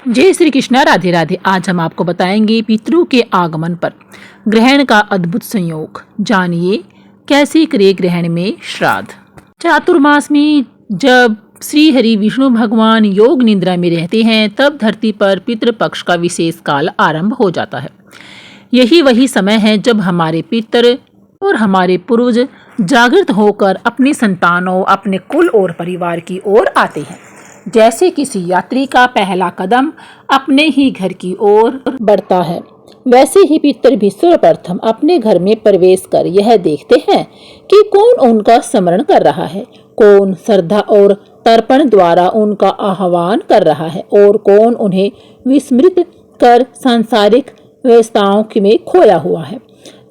जय श्री कृष्णा, राधे राधे। आज हम आपको बताएंगे पितरों के आगमन पर ग्रहण का अद्भुत संयोग। जानिए कैसे करे ग्रहण में श्राद्ध। चातुर्मास में जब श्री हरि विष्णु भगवान योग निद्रा में रहते हैं तब धरती पर पितृपक्ष का विशेष काल आरंभ हो जाता है। यही वही समय है जब हमारे पितर और हमारे पूर्वज जागृत होकर अपनी संतानों, अपने कुल और परिवार की ओर आते हैं। जैसे किसी यात्री का पहला कदम अपने ही घर की ओर बढ़ता है, वैसे ही पितर भी सर्वप्रथम अपने घर में प्रवेश कर यह देखते हैं कि कौन उनका स्मरण कर रहा है, कौन श्रद्धा और तर्पण द्वारा उनका आह्वान कर रहा है और कौन उन्हें विस्मृत कर सांसारिक व्यवस्थाओं में खोया हुआ है।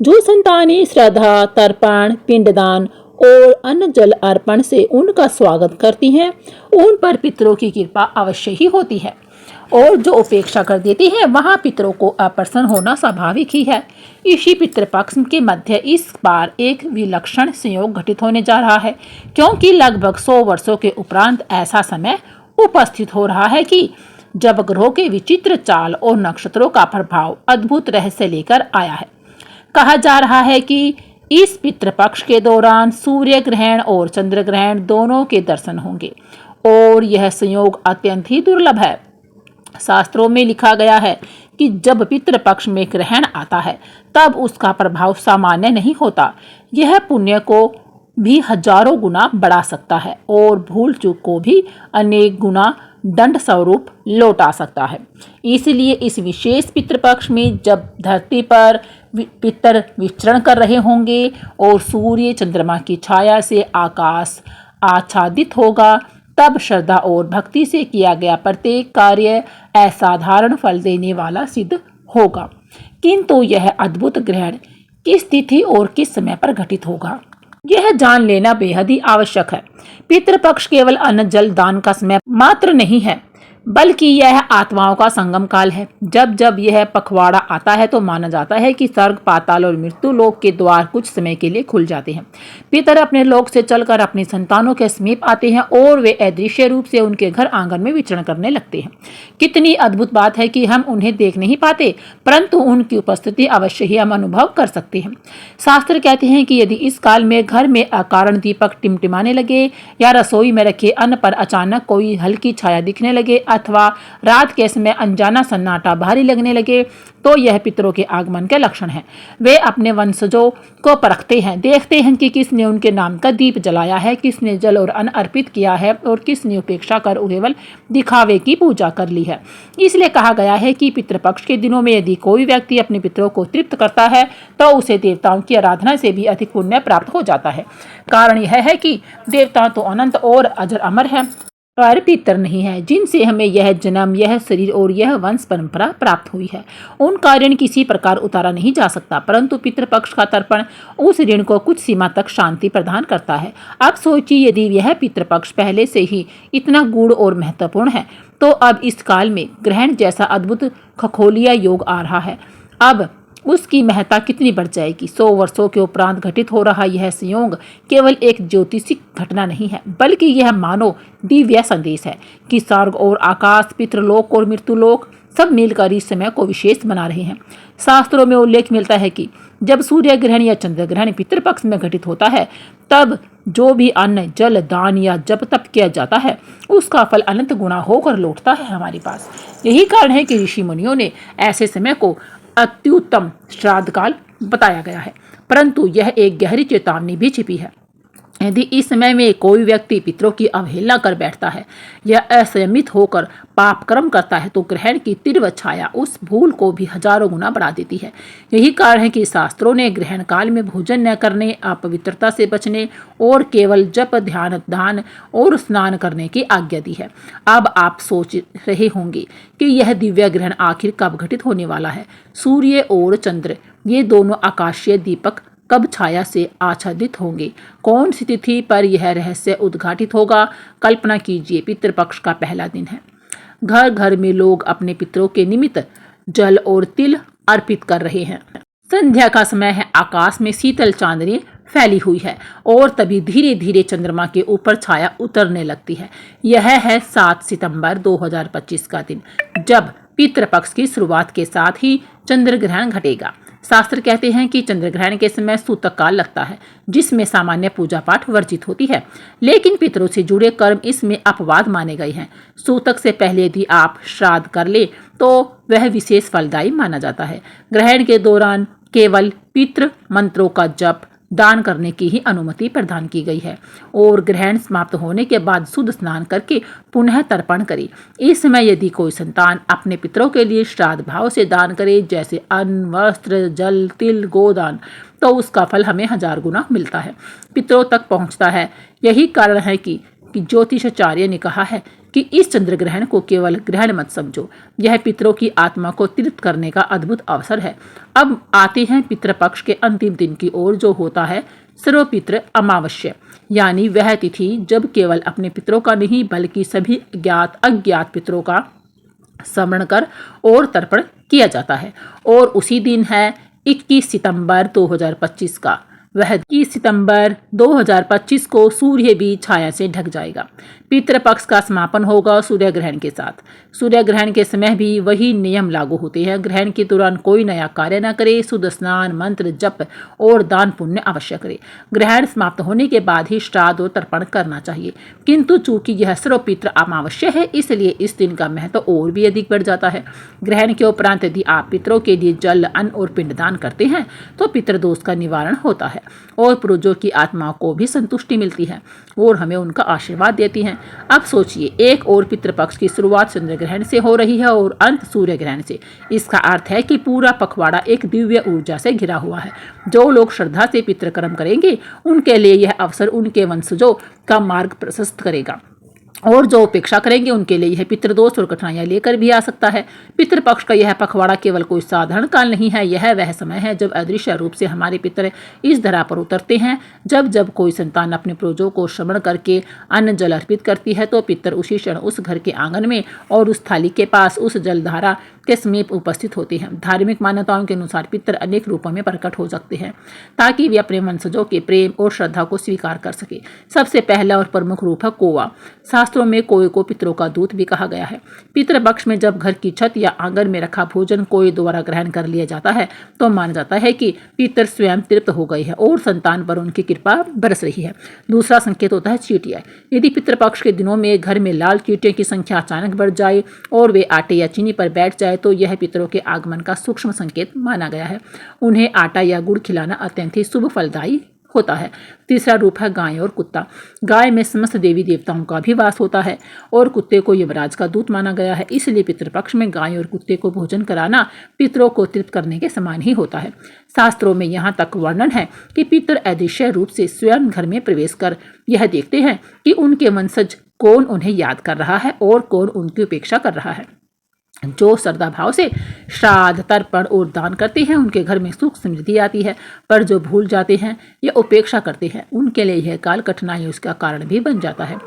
जो संतानें श्रद्धा, तर्पण, पिंडदान और अन्न जल अर्पण से उनका स्वागत करती हैं, उन पर पितरों की कृपा अवश्य ही होती है। और जो उपेक्षा कर देती है वहां पितरों को अप्रसन्न होना स्वाभाविक ही है। इसी पितृपक्ष के मध्य इस बार एक विलक्षण संयोग घटित होने जा रहा है, क्योंकि लगभग 100 वर्षों के उपरांत ऐसा समय उपस्थित हो रहा है कि जब ग्रहों के विचित्र चाल और नक्षत्रों का प्रभाव अद्भुत रहस्य लेकर आया है। कहा जा रहा है कि इस पितृपक्ष के दौरान सूर्य ग्रहण और चंद्र ग्रहण दोनों के दर्शन होंगे और यह संयोग अत्यंत ही दुर्लभ है। शास्त्रों में लिखा गया है कि जब पितृपक्ष में ग्रहण आता है तब उसका प्रभाव सामान्य नहीं होता। यह पुण्य को भी हजारों गुना बढ़ा सकता है और भूल चूक को भी अनेक गुना दंड स्वरूप लौटा सकता है। इसलिए इस विशेष पितृपक्ष में जब धरती पर पितर विचरण कर रहे होंगे और सूर्य चंद्रमा की छाया से आकाश आच्छादित होगा, तब श्रद्धा और भक्ति से किया गया प्रत्येक कार्य असाधारण फल देने वाला सिद्ध होगा। किंतु यह अद्भुत ग्रहण किस तिथि और किस समय पर घटित होगा, यह जान लेना बेहद ही आवश्यक है। पितृपक्ष केवल अन्न जल दान का समय मात्र नहीं है, बल्कि यह आत्माओं का संगम काल है। जब जब यह पखवाड़ा आता है तो माना जाता है कि स्वर्ग, पाताल और मृत्यु लोक के द्वार कुछ समय के लिए खुल जाते हैं। पितर अपने लोक से चलकर अपनी संतानों के समीप आते हैं और वे अदृश्य रूप से उनके घर आंगन में विचरण करने लगते हैं। कितनी अद्भुत बात है कि हम उन्हें देख नहीं पाते, परंतु उनकी उपस्थिति अवश्य ही हम अनुभव कर सकते हैं। शास्त्र कहते हैं कि यदि इस काल में घर में अकारण दीपक टिमटिमाने लगे या रसोई में रखे अन्न पर अचानक कोई हल्की छाया दिखने लगे अथवा रात के समय अनजाना सन्नाटा भारी लगने लगे, तो यह पितरों के आगमन के लक्षण हैं। वे अपने वंशजों को परखते हैं, देखते हैं कि किसने उनके नाम का दीप जलाया है, किसने जल और अन्न अर्पित किया है और किसने उपेक्षा कर केवल दिखावे की पूजा कर ली है। इसलिए कहा गया है कि पितृपक्ष के दिनों में यदि कोई व्यक्ति अपने पितरों को तृप्त करता है तो उसे देवताओं की आराधना से भी अधिक पुण्य प्राप्त हो जाता है। कारण यह है कि देवता तो अनंत और अजर अमर है, पर पितर नहीं है, जिनसे हमें यह जन्म, यह शरीर और यह वंश परंपरा प्राप्त हुई है। उनका ऋण किसी प्रकार उतारा नहीं जा सकता, परंतु पितृपक्ष का तर्पण उस ऋण को कुछ सीमा तक शांति प्रदान करता है। अब सोचिए, यदि यह पितृपक्ष पहले से ही इतना गूढ़ और महत्वपूर्ण है, तो अब इस काल में ग्रहण जैसा अद्भुत खगोलीय योग आ रहा है, अब उसकी महत्ता कितनी बढ़ जाएगी। 100 वर्षों के उपरांत घटित हो रहा यह संयोग केवल एक ज्योतिषिक घटना नहीं है, बल्कि यह मानो दिव्य संदेश है कि स्वर्ग और आकाश, पितृलोक और मृत्युलोक सब मिलकर इस समय को विशेष बना रहे हैं। शास्त्रों में उल्लेख मिलता है कि जब सूर्य ग्रहण या चंद्र ग्रहण पितृपक्ष में घटित होता है, तब जो भी अन्न, जल, दान या जप तप किया जाता है उसका फल अनंत गुना होकर लौटता है हमारे पास। यही कारण है कि ऋषि मुनियों ने ऐसे समय को अत्युत्तम श्राद्ध काल बताया गया है, परंतु यह एक गहरी चेतावनी भी छिपी है। यदि इस समय में कोई व्यक्ति पितरों की अवहेलना कर बैठता है या असंयमित होकर पाप कर्म करता है तो ग्रहण की तीव्र छाया उस भूल को भी हजारों गुना बढ़ा देती है। यही कारण है कि शास्त्रों ने ग्रहण काल में भोजन न करने, अपवित्रता से बचने और केवल जप, ध्यान, दान और स्नान करने की आज्ञा दी है। अब आप सोच रहे होंगे कि यह दिव्य ग्रहण आखिर कब घटित होने वाला है। सूर्य और चंद्र, ये दोनों आकाशीय दीपक कब छाया से आच्छादित होंगे, कौन सी तिथि पर यह रहस्य उद्घाटित होगा। कल्पना कीजिए, पितृपक्ष का पहला दिन है, घर घर में लोग अपने पितरों के निमित्त जल और तिल अर्पित कर रहे हैं। संध्या का समय है, आकाश में शीतल चांदनी फैली हुई है और तभी धीरे धीरे चंद्रमा के ऊपर छाया उतरने लगती है। यह है 7 सितंबर 2025 का दिन, जब पितृपक्ष की शुरुआत के साथ ही चंद्र ग्रहण घटेगा। शास्त्र कहते हैं कि चंद्र ग्रहण के समय सूतक काल लगता है, जिसमें सामान्य पूजा पाठ वर्जित होती है, लेकिन पितरों से जुड़े कर्म इसमें अपवाद माने गए हैं। सूतक से पहले यदि आप श्राद्ध कर ले तो वह विशेष फलदायी माना जाता है। ग्रहण के दौरान केवल पितृ मंत्रों का जप, दान करने की ही अनुमति प्रदान की गई है और ग्रहण समाप्त होने के बाद शुद्ध स्नान करके पुनः तर्पण करें। इस समय यदि कोई संतान अपने पितरों के लिए श्राद्ध भाव से दान करे, जैसे अन्न, वस्त्र, जल, तिल, गोदान, तो उसका फल हमें 1000 गुना मिलता है, पितरों तक पहुंचता है। यही कारण है कि ज्योतिषाचार्य ने कहा है कि इस चंद्र ग्रहण को केवल ग्रहण मत समझो, यह पितरों की आत्मा को तीर्थ करने का अद्भुत अवसर है। अब आते हैं पितृपक्ष के अंतिम दिन की ओर, जो होता है सर्वपितृ अमावस्या, यानी वह तिथि जब केवल अपने पितरों का नहीं बल्कि सभी ज्ञात अज्ञात पितरों का स्मरण कर और तर्पण किया जाता है। और उसी दिन है 21 सितंबर 2025 का। वह 21 सितंबर 2025 को सूर्य भी छाया से ढक जाएगा। पितृपक्ष का समापन होगा सूर्य ग्रहण के साथ। सूर्य ग्रहण के समय भी वही नियम लागू होते हैं। ग्रहण के दौरान कोई नया कार्य न करे, शुद्ध स्नान, मंत्र जप और दान पुण्य अवश्य करे। ग्रहण समाप्त होने के बाद ही श्राद्ध और तर्पण करना चाहिए, किंतु चूंकि यह सर्वपितृ अमावस्या है, इसलिए इस दिन का महत्व और भी अधिक बढ़ जाता है। ग्रहण के उपरांत यदि आप पितरों के लिए जल, अन्न और पिंडदान करते हैं तो पितृदोष का निवारण होता है और पूर्वजों की आत्माओं को भी संतुष्टि मिलती है और हमें उनका आशीर्वाद देती हैं। अब सोचिए, एक और पितृपक्ष की शुरुआत चंद्र ग्रहण से हो रही है और अंत सूर्य ग्रहण से। इसका अर्थ है कि पूरा पखवाड़ा एक दिव्य ऊर्जा से घिरा हुआ है। जो लोग श्रद्धा से पितृकर्म करेंगे, उनके लिए यह अवसर उनके वंशजों का मार्ग प्रशस्त करेगा, और जो उपेक्षा करेंगे उनके लिए यह पितृदोष और कठिनाइयां लेकर भी आ सकता है। पितृपक्ष का यह पखवाड़ा केवल कोई साधारण काल नहीं है, यह वह समय है जब अदृश्य रूप से हमारे पितर इस धरा पर उतरते हैं। जब जब कोई संतान अपने पूर्वजों को श्रवण करके अन्न जल अर्पित करती है तो पितर उसी क्षण उस घर के आंगन में और उस थाली के पास उस जलधारा के समीप उपस्थित होते हैं। धार्मिक मान्यताओं के अनुसार पितर अनेक रूपों में प्रकट हो सकते हैं ताकि वे अपने वंशजों के प्रेम और श्रद्धा को स्वीकार कर सके। सबसे पहला और प्रमुख रूप है कौवा। शास्त्रों में कोए को पितरों का दूत भी कहा गया है। पितृपक्ष में जब घर की छत या आंगन में रखा भोजन कोए द्वारा ग्रहण कर लिया जाता है तो माना जाता है कि पितर स्वयं तृप्त हो गए हैं और संतान पर उनकी कृपा बरस रही है। दूसरा संकेत होता है चींटियां। यदि पितृपक्ष के दिनों में घर में लाल चींटियों की संख्या अचानक बढ़ जाए और वे आटे या चीनी पर बैठ जाए तो यह पितरों के आगमन का सूक्ष्म संकेत माना गया है। उन्हें आटा या गुड़ खिलाना अत्यंत ही शुभ फलदायी होता है। तीसरा रूप है गाय और कुत्ता। गाय में समस्त देवी देवताओं का भी वास होता है और कुत्ते को यमराज का दूत माना गया है। इसलिए पितृपक्ष में गाय और कुत्ते को भोजन कराना पितरों को तृप्त करने के समान ही होता है। शास्त्रों में यहाँ तक वर्णन है कि पितर अदृश्य रूप से स्वयं घर में प्रवेश कर यह देखते हैं कि उनके वंशज कौन उन्हें याद कर रहा है और कौन उनकी उपेक्षा कर रहा है। जो श्रद्धा भाव से श्राद्ध, तर्पण और दान करते हैं उनके घर में सुख समृद्धि आती है, पर जो भूल जाते हैं या उपेक्षा करते हैं उनके लिए यह काल कठिनाई उसका कारण भी बन जाता है।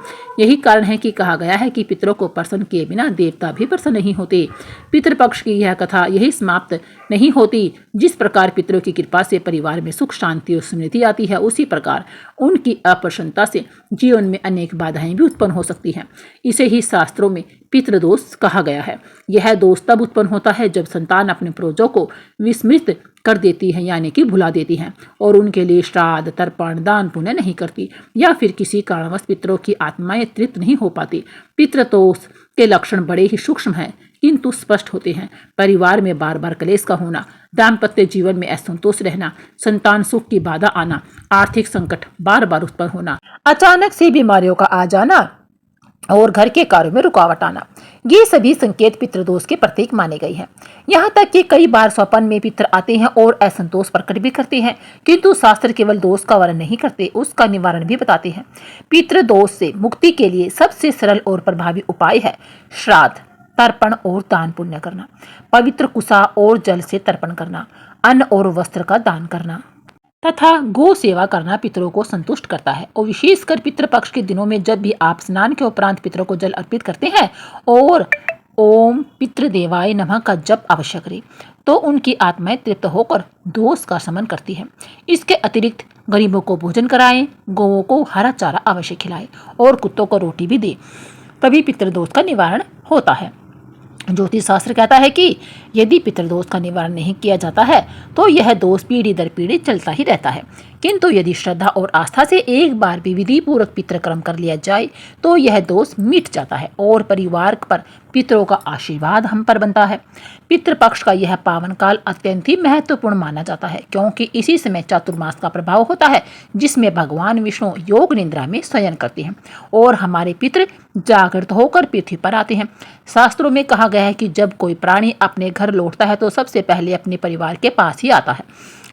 यही कारण है कि कहा गया है कि पितरों को प्रसन्न किए बिना देवता भी प्रसन्न नहीं होते। पितृपक्ष की यह कथा यही समाप्त नहीं होती। जिस प्रकार पितरों की कृपा से परिवार में सुख, शांति और समृद्धि आती है, उसी प्रकार उनकी अप्रसन्नता से जीवन में अनेक बाधाएं भी उत्पन्न हो सकती हैं। इसे ही शास्त्रों में पितृदोष कहा गया है। यह दोष तब उत्पन्न होता है जब संतान अपने पूर्वजों को विस्मृत कर देती है, यानी कि भुला देती है और उनके लिए श्राद्ध, तर्पण, दान पुण्य नहीं करती, या फिर किसी कारणवश पितरों की आत्माएं तृप्त नहीं हो पाती। पितृदोष के लक्षण बड़े ही सूक्ष्म हैं किंतु स्पष्ट होते हैं। परिवार में बार बार क्लेश का होना, दाम्पत्य जीवन में असंतोष रहना, संतान सुख की बाधा आना, आर्थिक संकट बार बार उत्पन्न होना, अचानक से बीमारियों का आ जाना और घर के कार्यों में रुकावट आना, ये सभी संकेत पितृदोष के प्रतीक माने गए हैं। यहाँ तक कि कई बार स्वप्न में पितर आते हैं और असंतोष प्रकट भी करते हैं, किंतु शास्त्र केवल दोष का वर्णन नहीं करते, उसका निवारण भी बताते हैं। पितृदोष से मुक्ति के लिए सबसे सरल और प्रभावी उपाय है श्राद्ध, तर्पण और दान पुण्य करना, पवित्र कुसा और जल से तर्पण करना, अन्न और वस्त्र का दान करना तथा गो सेवा करना पितरों को संतुष्ट करता है। और विशेषकर पितृपक्ष के दिनों में जब भी आप स्नान के उपरांत पितरों को जल अर्पित करते हैं और ओम पितृदेवाय नमः का जप अवश्य करें, तो उनकी आत्माएं तृप्त होकर दोष का शमन करती है। इसके अतिरिक्त गरीबों को भोजन कराएं, गौओं को हरा चारा अवश्य खिलाएं और कुत्तों को रोटी भी दें, तभी पितृदोष का निवारण होता है। ज्योतिष शास्त्र कहता है कि यदि पितृदोष का निवारण नहीं किया जाता है तो यह दोष पीढ़ी दर पीढ़ी चलता ही रहता है, किंतु यदि श्रद्धा और आस्था से एक बार भी विधि पूर्वक पितृकर्म कर लिया जाए तो यह दोष मिट जाता है और परिवार पर पितरों का आशीर्वाद हम पर बनता है। पितृपक्ष का यह पावन काल अत्यंत ही महत्वपूर्ण माना जाता है, क्योंकि इसी समय चातुर्मास का प्रभाव होता है, जिसमें भगवान विष्णु योग निद्रा में शयन करते हैं और हमारे पितृ जागृत होकर पृथ्वी पर आते हैं। शास्त्रों में कहा गया है कि जब कोई प्राणी अपने घर लौटता है तो सबसे पहले अपने परिवार के पास ही आता है।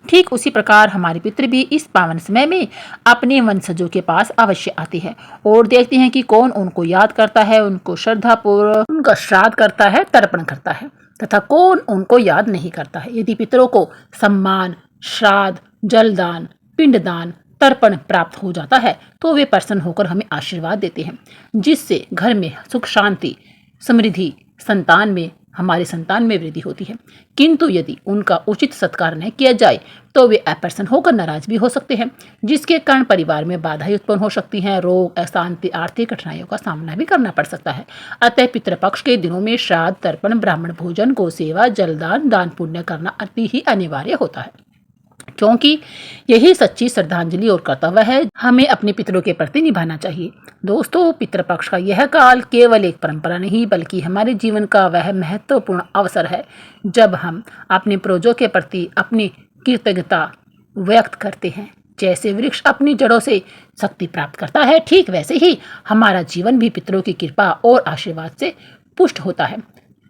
ठीक उसी प्रकार हमारे पितृ भी इस पावन समय में अपने वंशजों के पास अवश्य आते हैं और देखते हैं कि कौन उनको याद करता है, उनको श्रद्धापूर्वक उनका श्राद्ध करता है, तर्पण करता है, तथा कौन उनको याद नहीं करता है। यदि पितरों को सम्मान, श्राद्ध, जलदान, पिंडदान, तर्पण प्राप्त हो जाता है तो वे प्रसन्न होकर हमें आशीर्वाद देते हैं, जिससे घर में सुख, शांति, समृद्धि, हमारे संतान में वृद्धि होती है। किंतु यदि उनका उचित सत्कार न किया जाए तो वे अप्रसन्न होकर नाराज भी हो सकते हैं, जिसके कारण परिवार में बाधाएं उत्पन्न हो सकती हैं, रोग, अशांति, आर्थिक कठिनाइयों का सामना भी करना पड़ सकता है। अतः पितृपक्ष के दिनों में श्राद्ध, तर्पण, ब्राह्मण भोजन, गौ सेवा, जलदान, दान पुण्य करना अति ही अनिवार्य होता है, क्योंकि यही सच्ची श्रद्धांजलि और कर्तव्य है हमें अपने पितरों के प्रति निभाना चाहिए। दोस्तों, पितृपक्ष का यह काल केवल एक परंपरा नहीं बल्कि हमारे जीवन का वह महत्वपूर्ण अवसर है जब हम अपने पूर्वजों के प्रति अपनी कृतज्ञता व्यक्त करते हैं। जैसे वृक्ष अपनी जड़ों से शक्ति प्राप्त करता है, ठीक वैसे ही हमारा जीवन भी पितरों की कृपा और आशीर्वाद से पुष्ट होता है।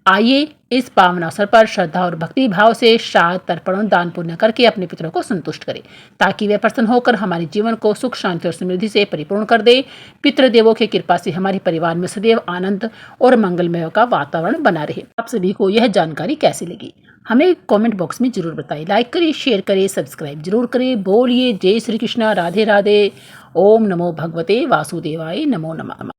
आइए इस पावन अवसर पर श्रद्धा और भक्ति भाव से श्राद्ध, तर्पण, दान पुण्य करके अपने पितरों को संतुष्ट करें, ताकि वे प्रसन्न होकर हमारे जीवन को सुख, शांति और समृद्धि से परिपूर्ण कर दे। पितृदेवों की कृपा से हमारे परिवार में सदैव आनंद और मंगलमय का वातावरण बना रहे। आप सभी को यह जानकारी कैसी लगी हमें कमेंट बॉक्स में जरूर बताइए। लाइक करें, शेयर करें, सब्सक्राइब जरूर करें। बोलिए जय श्री कृष्णा, राधे राधे। ओम नमो भगवते वासुदेवाय, नमो नमः।